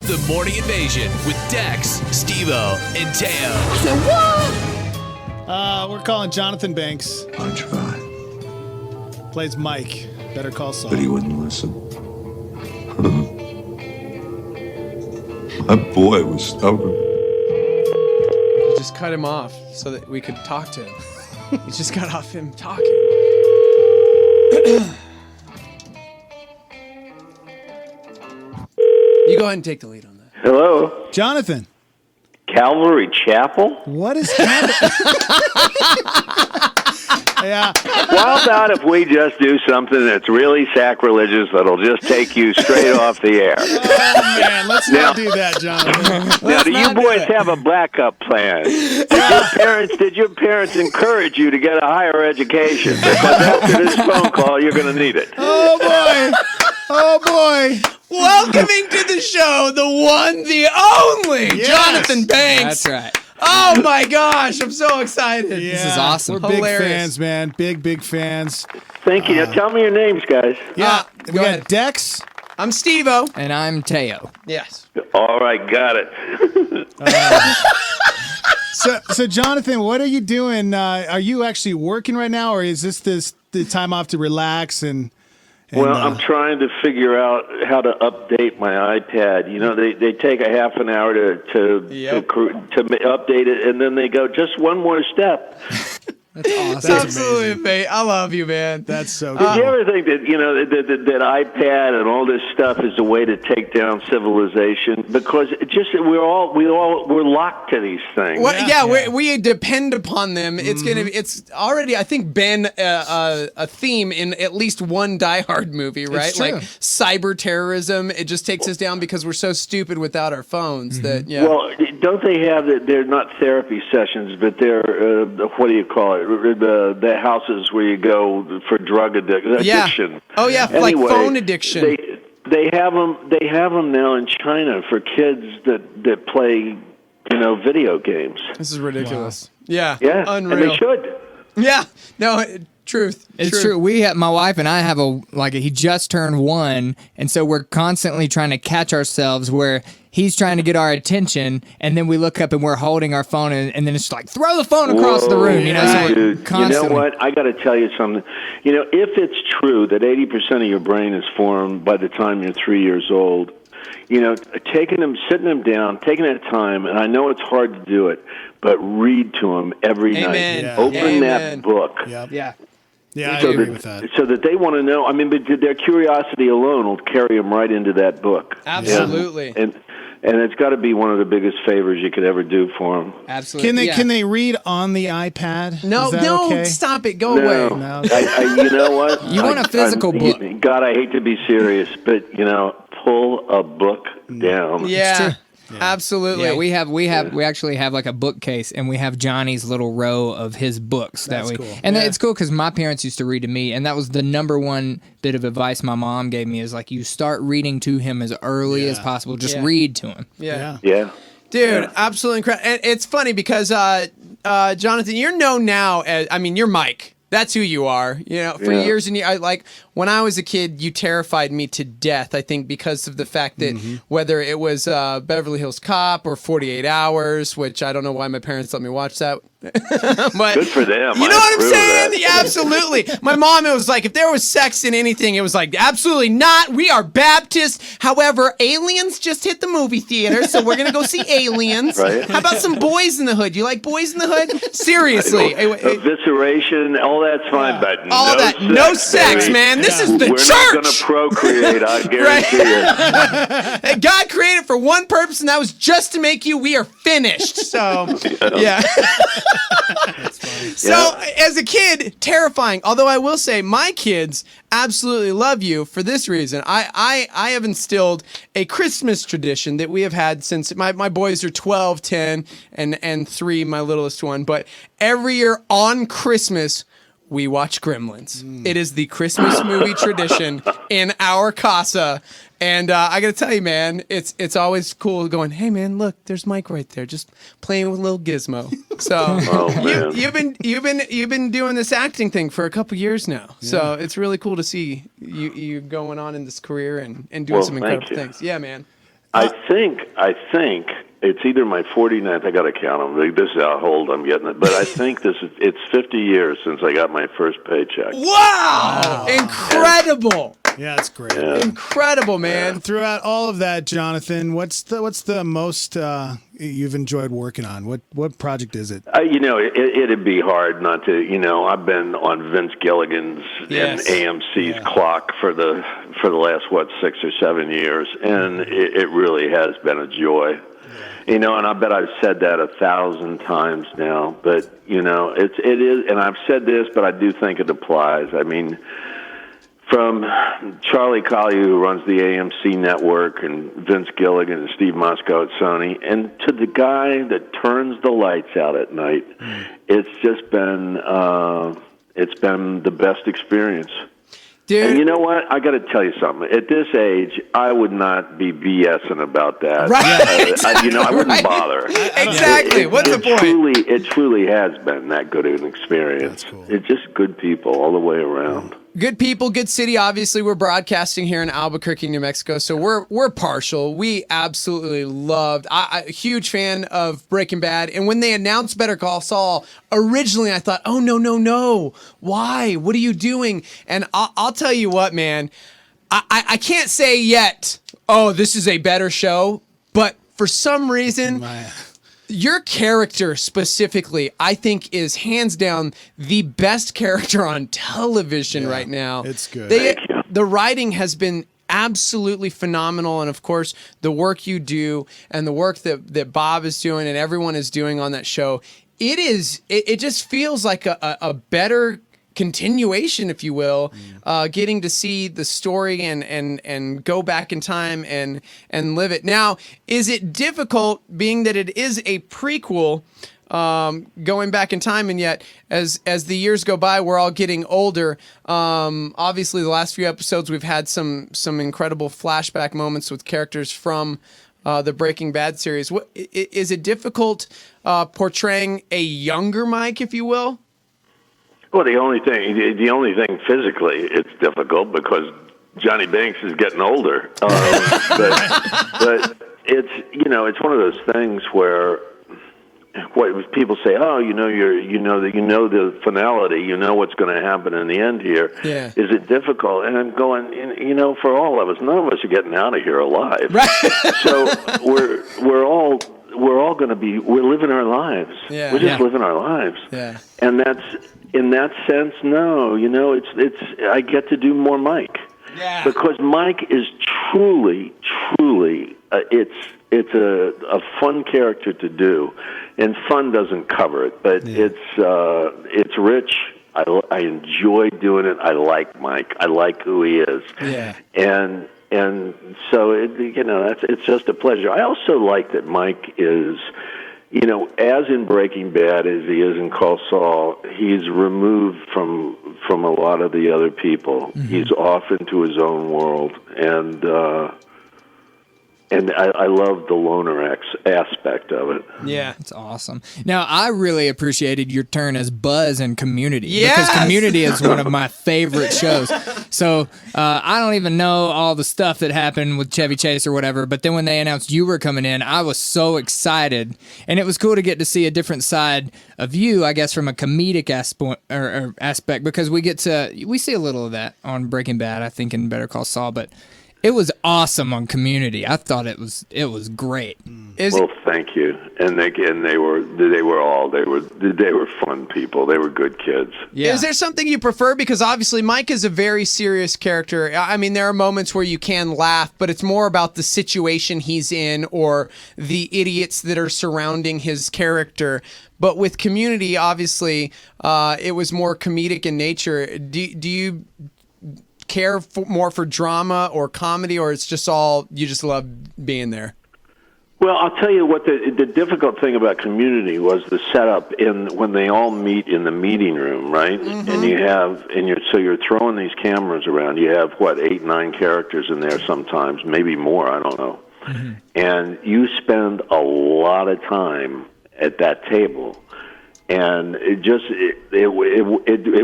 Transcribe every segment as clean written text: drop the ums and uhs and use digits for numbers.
The Morning Invasion with Dex, Steve-O, and Teo. We're calling Jonathan Banks. I tried, Plays Mike. Better Call Saul. but he wouldn't listen. My boy was stubborn. You just cut him off so that we could talk to him. You just got off him talking. You go ahead and take the lead on that. Hello, Jonathan, Calvary Chapel? what is happening? Yeah. How about if we just do something that's really sacrilegious that'll just take you straight off the air? Oh, man. Let's not do that, Jonathan. Now, do you boys have a backup plan? Did your parents encourage you to get a higher education? Because after this phone call, you're going to need it. Oh, boy. Oh, boy. Welcoming to the show, the one, the only, Yes. Jonathan Banks. That's right. Oh my gosh, I'm so excited. Yeah. This is awesome. We're big Hilarious. fans, man. Big fans. Thank you. Now, tell me your names, guys. Yeah. We go got ahead. Dex. I'm Steve-O. And I'm Teo. Yes. All right, got it. So Jonathan, what are you doing? Are you actually working right now, or is this the time off to relax and Well, I'm trying to figure out how to update my iPad. You know, they take a half an hour to update it, and then they go just one more step. That's awesome. Absolutely, mate. I love you, man. That's so Did cool. you ever think that that iPad and all this stuff is a way to take down civilization? Because it just we're locked to these things. Well, we depend upon them. It's it's already, I think, been a theme in at least one Die Hard movie, right? true. Like cyber terrorism. It just takes us down because we're so stupid without our phones. That Well, don't they have that? They're not therapy sessions, but they're what do you call it? The houses where you go for drug addiction. Oh yeah, like phone addiction. They have them. They have them now in China for kids that play, video games. This is ridiculous. Yeah. Yeah, Unreal. and they should. Yeah. No. Truth. It's true. We have, my wife and I have he just turned 1, and so we're constantly trying to catch ourselves where he's trying to get our attention, and then we look up and we're holding our phone, and then it's like, throw the phone across the room, so we're Dude, constantly. you know what? I got to tell you something. If it's true that 80% of your brain is formed by the time you're 3 years old, sitting them down, taking that time, and I know it's hard to do it, but read to them every Amen. night. Yeah. Open Amen. that book. Yep. Yeah. Yeah, I So agree that, with that. so that they want to know. I mean, but their curiosity alone will carry them right into that book. Absolutely. And it's got to be one of the biggest favors you could ever do for them. Absolutely. Can they read on the iPad? No, Is that no, okay? stop it. Go No, away. No. you know what? You want a physical book. God, I hate to be serious, but pull a book down. Yeah. Absolutely. Yeah, we actually have like a bookcase, and we have Johnny's little row of his books. That's cool. Yeah. It's cool because my parents used to read to me, and that was the number one bit of advice my mom gave me is like, you start reading to him as early as possible. Just read to him. Yeah. Yeah. Dude, absolutely incredible. And it's funny because, Jonathan, you're known now as, you're Mike. That's who you are. For years and years, when I was a kid, you terrified me to death, I think, because of the fact that whether it was Beverly Hills Cop or 48 Hours, which I don't know why my parents let me watch that. But Good for them. you know I what I'm approve of saying? that. Yeah, absolutely. My mom, it was like, if there was sex in anything, it was like, absolutely not. We are Baptist. However, Aliens just hit the movie theater, so we're going to go see Aliens. Right. How about some Boys in the Hood? You like Boys in the Hood? Seriously. Evisceration, all that's fine, but All that. No sex, baby. man. This is the We're church. not going to procreate, I guarantee you. God created for one purpose, and that was just to make you. We are finished. So, yeah. So, as a kid, terrifying. Although I will say, my kids absolutely love you for this reason. I have instilled a Christmas tradition that we have had since my boys are 12, 10, and 3, my littlest one. But every year on Christmas, we watch Gremlins. It is the Christmas movie tradition in our casa. And I got to tell you, man, it's always cool going, hey, man, look, there's Mike right there, just playing with little Gizmo. So man. you've been doing this acting thing for a couple years now. Yeah. So it's really cool to see you going on in this career and doing some incredible things. Yeah, man. I think it's either my 49th. I got to count them. This is how old I'm getting it. But I think it's 50 years since I got my first paycheck. Wow! Incredible. Yeah, that's great. Yeah. Incredible, man. Throughout all of that, Jonathan, what's the most you've enjoyed working on? What project is it? It'd be hard not to. I've been on Vince Gilligan's and AMC's clock for the last 6 or 7 years, and it really has been a joy. And I bet I've said that 1,000 times now, but it is, and I've said this, but I do think it applies. I mean, from Charlie Collier, who runs the AMC network, and Vince Gilligan and Steve Moscow at Sony, and to the guy that turns the lights out at night, it's just been the best experience. Dude. And you know what? I got to tell you something. At this age, I would not be BSing about that. Right. I wouldn't bother. Exactly. What's the point? It truly has been that good of an experience. That's cool. It's just good people all the way around. Good people, good city. Obviously, we're broadcasting here in Albuquerque, New Mexico, so we're partial. We absolutely loved. I'm a huge fan of Breaking Bad, and when they announced Better Call Saul, originally I thought, oh no, why? What are you doing? And I'll tell you what, man, I can't say yet. Oh, this is a better show, but for some reason. Your character specifically, I think, is hands down the best character on television right now. It's good. The writing has been absolutely phenomenal, and of course, the work you do and the work that Bob is doing and everyone is doing on that show. It just feels like a better continuation, if you will, getting to see the story and go back in time and live it. Now, is it difficult, being that it is a prequel, going back in time, and yet as the years go by, we're all getting older. Obviously, the last few episodes, we've had some incredible flashback moments with characters from the Breaking Bad series. Is it difficult portraying a younger Mike, if you will? Well, the only thing physically, it's difficult because Johnny Banks is getting older. But it's one of those things where people say, oh, you know the finality, you know what's going to happen in the end here. Yeah. Is it difficult? And I'm going, for all of us, none of us are getting out of here alive. Right. So we're all we're living our lives. Yeah. We're just living our lives. Yeah. And that's, in that sense, no, it's I get to do more Mike. Yeah. Because Mike is truly, it's a fun character to do, and fun doesn't cover it, but it's rich. I enjoy doing it. I like Mike. I like who he is. Yeah. And so it's just a pleasure. I also like that Mike is, as in Breaking Bad as he is in Call Saul, he's removed from a lot of the other people. Mm-hmm. He's off into his own world, and I love the loner aspect of it. Yeah. It's awesome. Now, I really appreciated your turn as Buzz in Community. Yes! Because Community is one of my favorite shows. So I don't even know all the stuff that happened with Chevy Chase or whatever, but then when they announced you were coming in, I was so excited. And it was cool to get to see a different side of you, I guess, from a comedic aspect, because we see a little of that on Breaking Bad, I think, in Better Call Saul, but it was awesome on Community. I thought it was great. Well, thank you. And they were fun people. They were good kids. Yeah. Is there something you prefer? Because obviously Mike is a very serious character. I mean, there are moments where you can laugh, but it's more about the situation he's in or the idiots that are surrounding his character. But with Community, obviously, it was more comedic in nature. Do you care more for drama or comedy, or it's just all you just love being there? Well, I'll tell you what the difficult thing about Community was the setup when they all meet in the meeting room, right? Mm-hmm. And you're throwing these cameras around. You have 8, 9 characters in there sometimes, maybe more. I don't know. Mm-hmm. And you spend a lot of time at that table. And it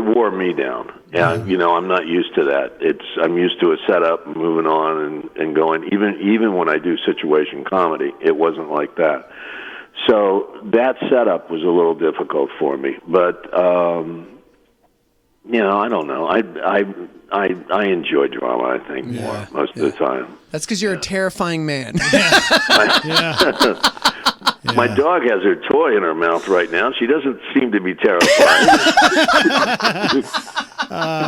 wore me down And I'm not used to that. I'm used to a setup, moving on and going. Even when I do situation comedy, it wasn't like that. So that setup was a little difficult for me. But I don't know. I enjoy drama, I think, more most of the time. That's because you're a terrifying man. My dog has her toy in her mouth right now. She doesn't seem to be terrified.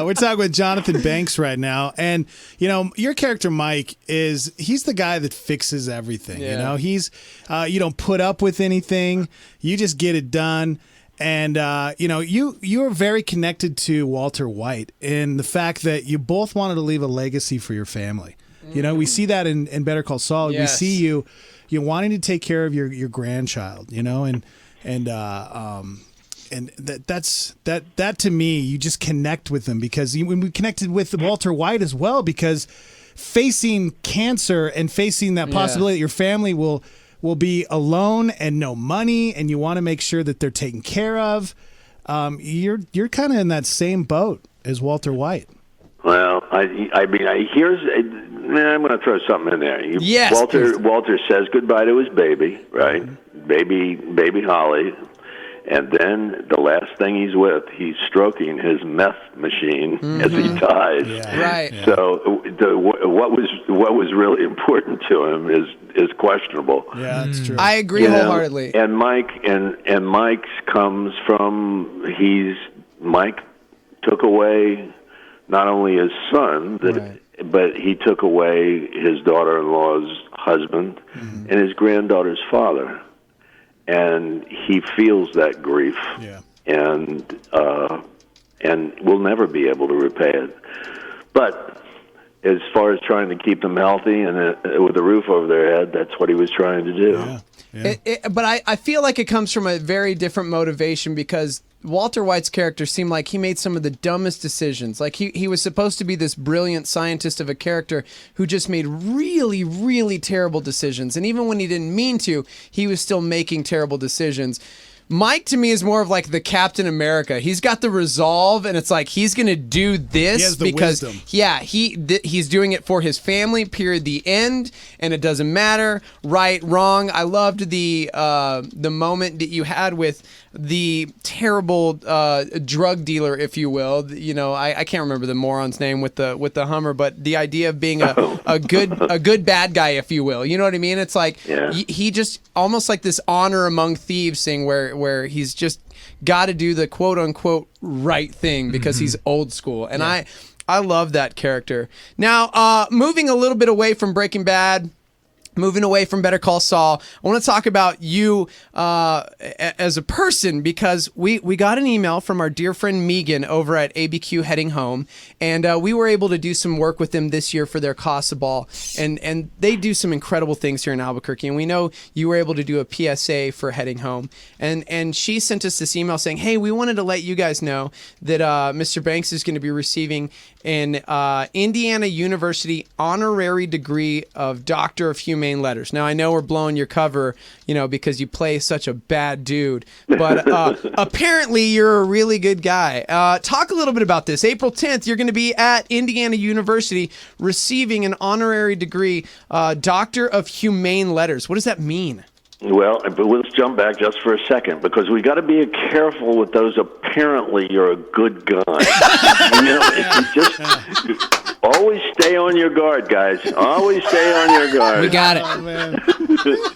We're talking with Jonathan Banks right now. And, your character, Mike, he's the guy that fixes everything. Yeah. He's, you don't put up with anything. You just get it done. And, you are very connected to Walter White in the fact that you both wanted to leave a legacy for your family. We see that in Better Call Saul. Yes. We see you wanting to take care of your grandchild, and that to me, you just connect with them because when we connected with Walter White as well, because facing cancer and facing that possibility that your family will be alone and no money, and you want to make sure that they're taken care of. You're kind of in that same boat as Walter White. Well, I'm going to throw something in there. Yes, Walter says goodbye to his baby, right? Baby Holly. And then the last thing he's with, he's stroking his meth machine as he dies. Yeah. Right. Yeah. So what was really important to him is questionable. Yeah, that's true. I agree wholeheartedly. And Mike's comes from Mike took away not only his son, but he took away his daughter-in-law's husband and his granddaughter's father. And he feels that grief, and will never be able to repay it. But as far as trying to keep them healthy and with a roof over their head, that's what he was trying to do. Yeah. But I feel like it comes from a very different motivation because Walter White's character seemed like he made some of the dumbest decisions. Like he was supposed to be this brilliant scientist of a character who just made really, really terrible decisions. And even when he didn't mean to, he was still making terrible decisions. Mike, to me, is more of like the Captain America. He's got the resolve, and it's like he's going to do this He has the because, wisdom. he's doing it for his family, period, the end, and it doesn't matter, right, wrong. I loved the moment that you had with the terrible drug dealer, if you will. I can't remember the moron's name with the Hummer, but the idea of being a good bad guy, if you will. You know what I mean? It's like he just almost like this honor among thieves thing where he's just got to do the quote unquote right thing because he's old school, and I love that character. Now, moving a little bit away from Breaking Bad. Moving away from Better Call Saul, I want to talk about you as a person because we got an email from our dear friend Megan over at ABQ Heading Home, and we were able to do some work with them this year for their Casa Ball, and they do some incredible things here in Albuquerque, and we know you were able to do a PSA for Heading Home, and she sent us this email saying, hey, we wanted to let you guys know that Mr. Banks is going to be receiving an Indiana University Honorary Degree of Doctor of Humane Letters. Now, I know we're blowing your cover, because you play such a bad dude, but apparently you're a really good guy. Talk a little bit about this. April 10th, you're going to be at Indiana University receiving an honorary degree, Doctor of Humane Letters. What does that mean? Well, but let's jump back just for a second because we got to be careful with those. Apparently, you're a good guy. If you just always stay on your guard, guys. Always stay on your guard. We got it. Oh, man.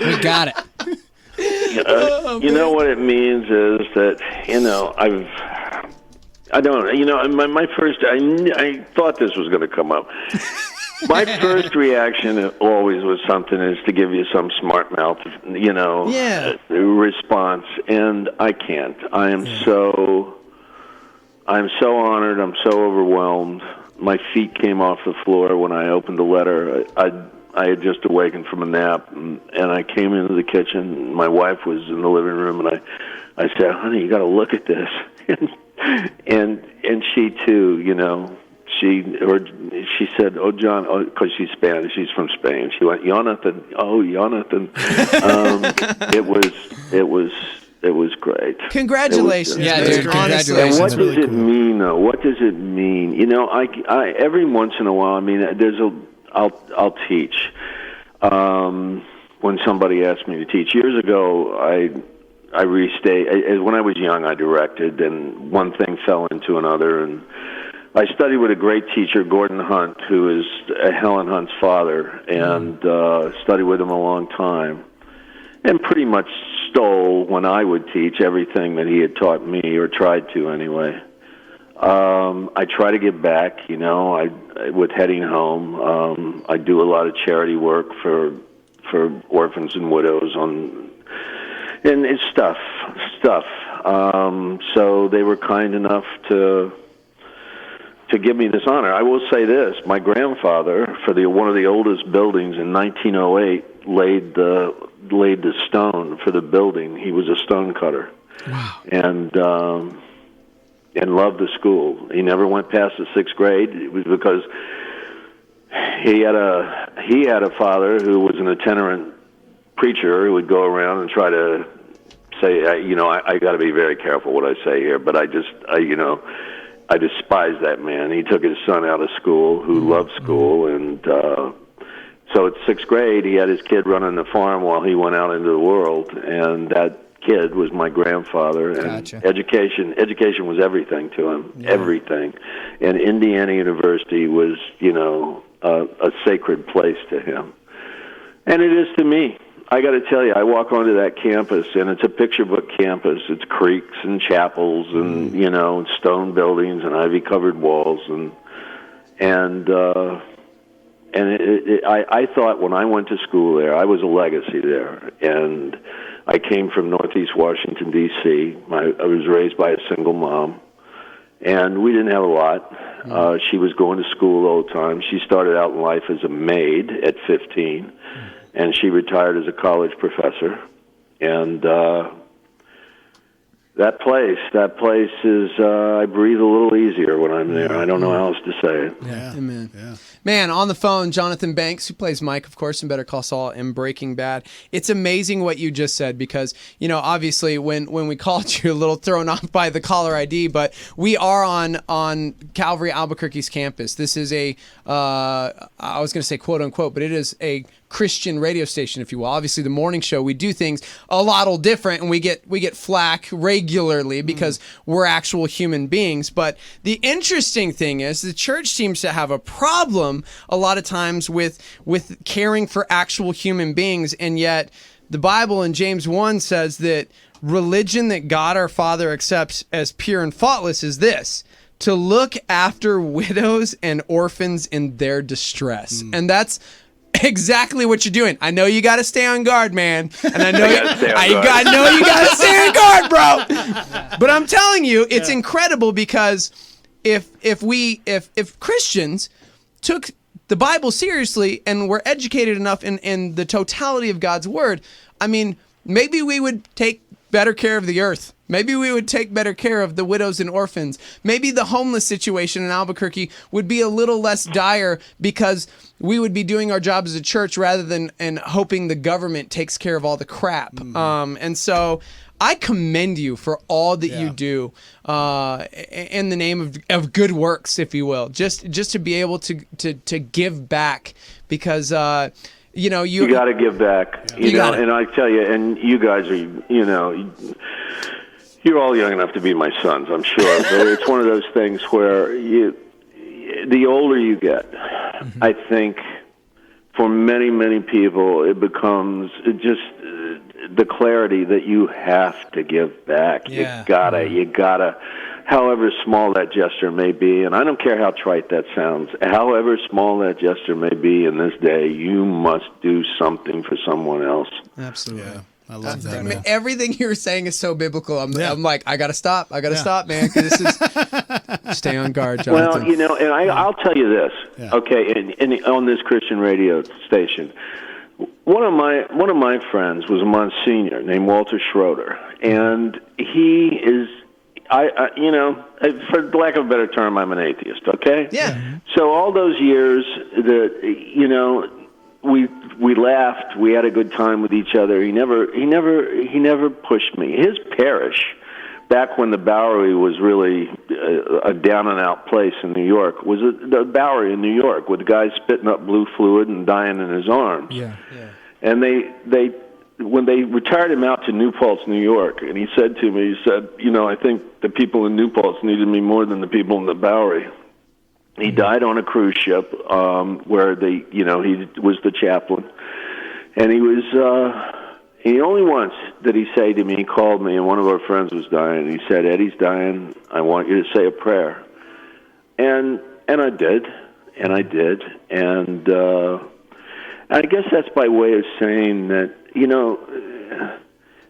We got it. You know what it means is that I don't. My first. I thought this was going to come up. My first reaction always was something is to give you some smart mouth, response, and I can't. I'm so honored. I'm so overwhelmed. My feet came off the floor when I opened the letter. I had just awakened from a nap, and I came into the kitchen. My wife was in the living room, and I said, "Honey, you got to look at this." and she too, She said, "Oh, John," because she's Spanish. She's from Spain. She went, "Jonathan." Oh, Jonathan. great. Congratulations. Yeah, man. dude, Honestly. And congratulations. what does really it mean, though? What does it mean? You know, I every once in a while, I mean, I'll teach. When somebody asked me to teach years ago, I restayed. When I was young, I directed, and one thing fell into another, and I studied with a great teacher, Gordon Hunt, who is Helen Hunt's father, and studied with him a long time, and pretty much stole, when I would teach, everything that he had taught me, or tried to anyway. I try to give back, you know, with heading home. I do a lot of charity work for orphans and widows and it's stuff. So they were kind enough to give me this honor. I will say this: my grandfather, for one of the oldest buildings in 1908, laid the stone for the building. He was a stone cutter. Wow. And loved the school. He never went past the 6th grade. It was because he had a father who was an itinerant preacher who would go around and try to say, I got to be very careful what I say here, but I despise that man. He took his son out of school, who loved school, and so at 6th grade, he had his kid running the farm while he went out into the world, and that kid was my grandfather. And Gotcha. education was everything to him, everything. And Indiana University was, a sacred place to him. And it is to me. I got to tell you, I walk onto that campus, and it's a picture book campus. It's creeks and chapels and, stone buildings and ivy-covered walls. I thought when I went to school there, I was a legacy there. And I came from Northeast Washington, D.C. I was raised by a single mom, and we didn't have a lot. She was going to school all the time. She started out in life as a maid at 15, and she retired as a college professor. And that place is, I breathe a little easier when I'm there. I don't know how else to say it. Yeah. Amen. Yeah. Man, on the phone, Jonathan Banks, who plays Mike, of course, in Better Call Saul and Breaking Bad. It's amazing what you just said because, obviously when we called you, a little thrown off by the caller ID, but we are on Calvary Albuquerque's campus. This is I was going to say quote unquote, but it is a Christian radio station, if you will. Obviously, the morning show, we do things a lot different, and we get flack regularly because we're actual human beings. But the interesting thing is the church seems to have a problem a lot of times with caring for actual human beings, and yet the Bible in James 1 says that religion that God our Father accepts as pure and faultless is this: to look after widows and orphans in their distress. And that's exactly what you're doing. I know you got to stay on guard, man. And I know you got to stay on guard, bro. But I'm telling you, it's incredible because if Christians took the Bible seriously and were educated enough in the totality of God's word, I mean, maybe we would take better care of the earth. Maybe we would take better care of the widows and orphans. Maybe the homeless situation in Albuquerque would be a little less dire because we would be doing our job as a church rather than hoping the government takes care of all the crap. And so I commend you for all that you do in the name of good works, if you will, just to be able to give back because you got to give back, and I tell you, and you guys are, you're all young enough to be my sons, I'm sure, but it's one of those things where the older you get, I think for many, many people, it becomes just the clarity that you have to give back. Yeah. You gotta, however small that gesture may be, and I don't care how trite that sounds, however small that gesture may be in this day, you must do something for someone else. Absolutely. Yeah. I love that, man. Everything you're saying is so biblical. I'm like, I got to stop, man, because this is, stay on guard, Jonathan. Well, and I'll tell you this, okay, and on this Christian radio station, one of my friends was a Monsignor named Walter Schroeder, and he is, for lack of a better term, I'm an atheist, okay? Yeah. So all those years that, we laughed. We had a good time with each other. He never pushed me. His parish, back when the Bowery was really a down and out place in New York, was the Bowery in New York with guys spitting up blue fluid and dying in his arms. Yeah. And they when they retired him out to New Paltz, New York, and he said to me, I think the people in New Paltz needed me more than the people in the Bowery. He died on a cruise ship where he was the chaplain, and he was. He only once did he say to me, he called me, and one of our friends was dying, and he said, "Eddie's dying. I want you to say a prayer." And I did, and I guess that's by way of saying that,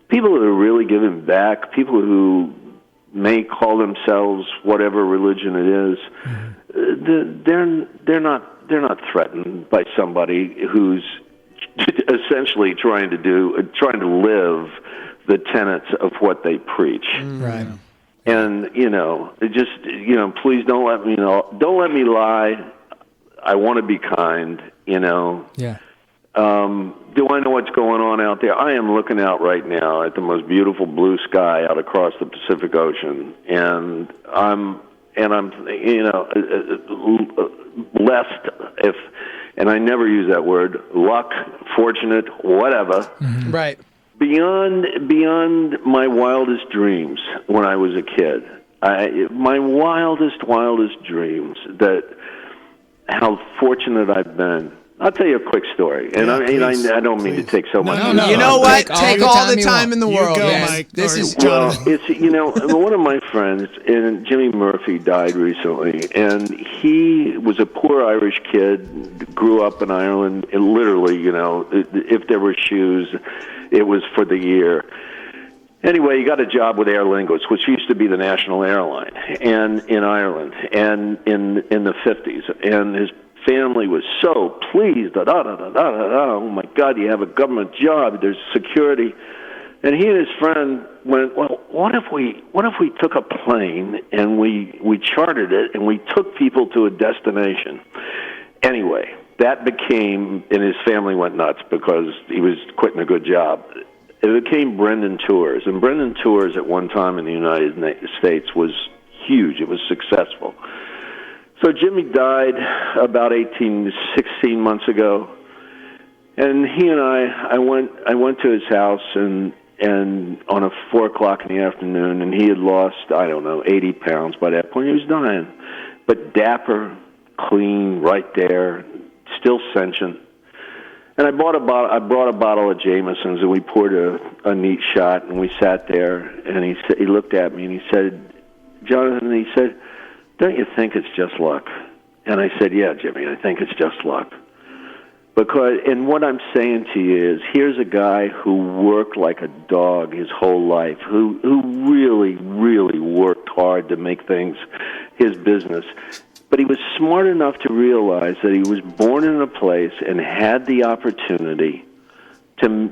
people that are really giving back, people who may call themselves whatever religion it is, they're not threatened by somebody who's essentially trying to live the tenets of what they preach. Right. And please don't let me lie. I want to be kind. Yeah. Do I know what's going on out there? I am looking out right now at the most beautiful blue sky out across the Pacific Ocean, and I'm blessed, and I never use that word, luck, fortunate, whatever. Mm-hmm. Right. Beyond my wildest dreams when I was a kid. My wildest dreams, that how fortunate I've been. I'll tell you a quick story, and I don't mean to take so much. No. You know what? Take Take all all the the time time in the You world. go, Yes. Mike. This Or- is Well, it's one of my friends, and Jimmy Murphy died recently, and he was a poor Irish kid, grew up in Ireland, and literally, if there were shoes, it was for the year. Anyway, he got a job with Aer Lingus, which used to be the national airline, and in Ireland, and in the 50s, and his family was so pleased. Oh my God, you have a government job. There's security. And he and his friend went, well, what if we took a plane and we chartered it and we took people to a destination? Anyway, that became, and his family went nuts because he was quitting a good job. It became Brendan Tours, and Brendan Tours at one time in the United States was huge. It was successful. So Jimmy died about 16 months ago, and he and I went to his house and on a 4:00 in the afternoon, and he had lost 80 pounds by that point. He was dying, but dapper, clean, right there, still sentient. And I brought a bottle of Jameson's, and we poured a neat shot, and we sat there, and he looked at me and he said, "Jonathan," he said, "don't you think it's just luck?" And I said, "Yeah, Jimmy, I think it's just luck." And what I'm saying to you is, here's a guy who worked like a dog his whole life, who really, really worked hard to make things his business. But he was smart enough to realize that he was born in a place and had the opportunity to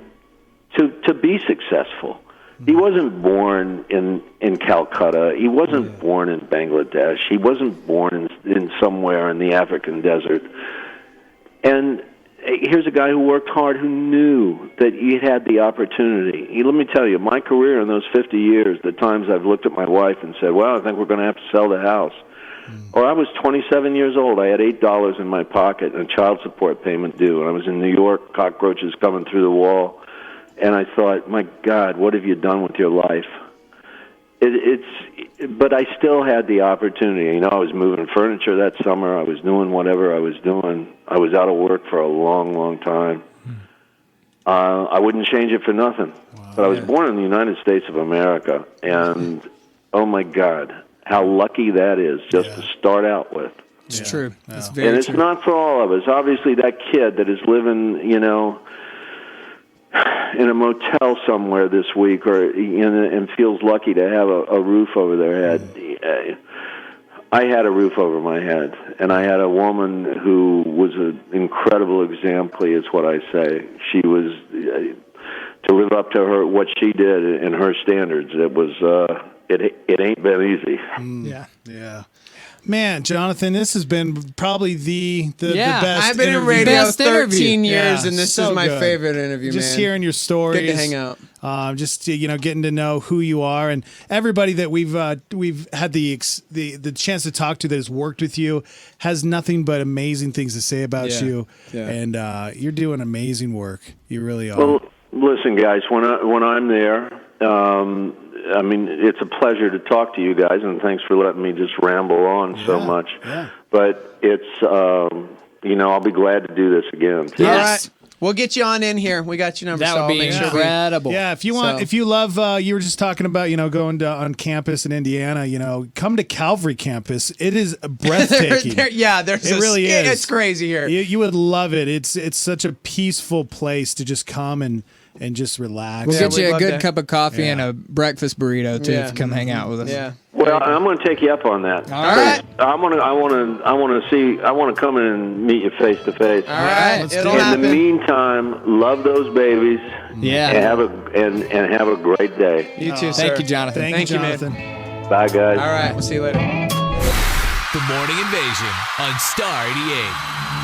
be successful. He wasn't born in Calcutta. He wasn't born in Bangladesh. He wasn't born in somewhere in the African desert. And here's a guy who worked hard, who knew that he had the opportunity. Let me tell you, my career in those 50 years, the times I've looked at my wife and said, well, I think we're going to have to sell the house. Or I was 27 years old. I had $8 in my pocket and a child support payment due. And I was in New York, cockroaches coming through the wall. And I thought, my God, what have you done with your life? But I still had the opportunity. I was moving furniture that summer. I was doing whatever I was doing. I was out of work for a long, long time. I wouldn't change it for nothing. Wow, but I was born in the United States of America. And, oh, my God, how lucky that is just to start out with. It's true. It's very And it's true. not for all of us. Obviously, that kid that is living, in a motel somewhere this week, and feels lucky to have a roof over their head. I had a roof over my head, and I had a woman who was an incredible example, is what I say. She was, to live up to what she did and her standards, it was, it ain't been easy. Yeah. Man, Jonathan, this has been probably the Yeah, best. I've been in interview. radio Best interview. 13 years, Yeah, and this so is my good. favorite interview, Just man. hearing your stories. Good to hang out. Just getting to know who you are, and everybody that we've had the chance to talk to that has worked with you has nothing but amazing things to say about Yeah. you. Yeah. And you're doing amazing work. You really are. Well, listen, guys, when I'm there, I mean, it's a pleasure to talk to you guys, and thanks for letting me just ramble on so much. Yeah. But it's, I'll be glad to do this again. Too. Yes. All right. We'll get you on in here. We got your number. That so would I'll be make sure we- incredible. Yeah, if you want, So- if you love, you were just talking about, going on campus in Indiana. Come to Calvary campus. It is breathtaking. There's It really is. It's crazy here. You would love it. It's such a peaceful place to just come and just relax. We'll Yeah, get you we'd a love good that. cup of coffee Yeah. and a breakfast burrito too if you come hang out with us. Yeah. Well, I'm going to take you up on that. All right. I want to come in and meet you face to face. All right. let's It'll do it. In happen. the meantime, love those babies. Yeah. And have a great day. You too, sir. Thank you, Jonathan. Thank you, man. Jonathan. Bye, guys. All right. We'll see you later. The Morning Invasion on Star 88.